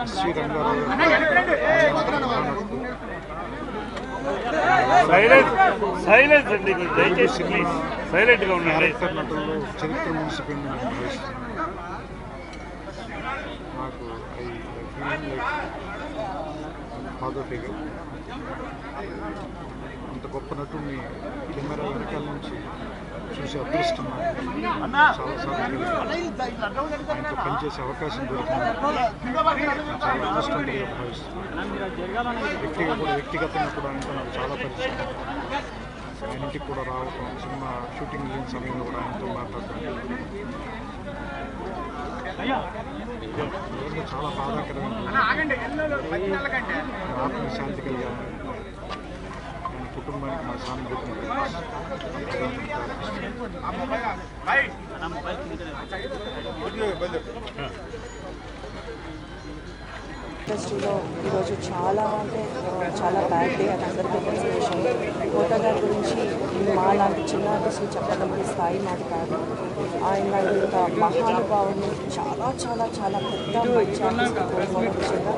SV Rangarao silence అండి, దయచేసి సైలెంట్గా ఉండండి. క్యారెక్టర్ నటుల్లో చరిత్ర ముగిసిపోయింది నేను భావిస్తున్నాను. నాకు ఫాదర్ ఫిగర్ అంత గొప్ప నటుడిని కెమెరా వెనకాల నుంచి చూసే అదృష్టం చాలాసార్లు ఆయనతో పనిచేసే అవకాశం దొరికింది. చాలా అదృష్టంగా భావిస్తున్నాను. వ్యక్తిగతంగా కూడా ఆయనతో నాకు చాలా పరిచయం. ఆయన ఇంటికి కూడా రావటం, సినిమా షూటింగ్ లేని సమయంలో కూడా ఆయనతో మాట్లాడటం చాలా బాధాకరంగా ఆత్మ శాంతి కలిగాను. ఆయన కుటుంబానికి నా సానుభూతిని ఇండస్ట్రీలో ఈరోజు చాలా చాలా బ్యాడ్ డే అని అందరికీ తెలిసిన విషయం. కోట గారి గురించి మా లాంటి చిన్న ఆర్టిస్టులు చెప్పగలిగే స్థాయి మాది కాదు. ఆయన ఇంత మహానుభావుని చాలా చాలా చాలా పెద్ద మంచి ఆర్టిస్ట్ని కోల్పోవడం విషయంగా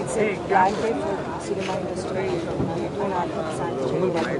it's a black day for cinema industry. ఆయన ఆత్మకి శాంతి చేయాలి.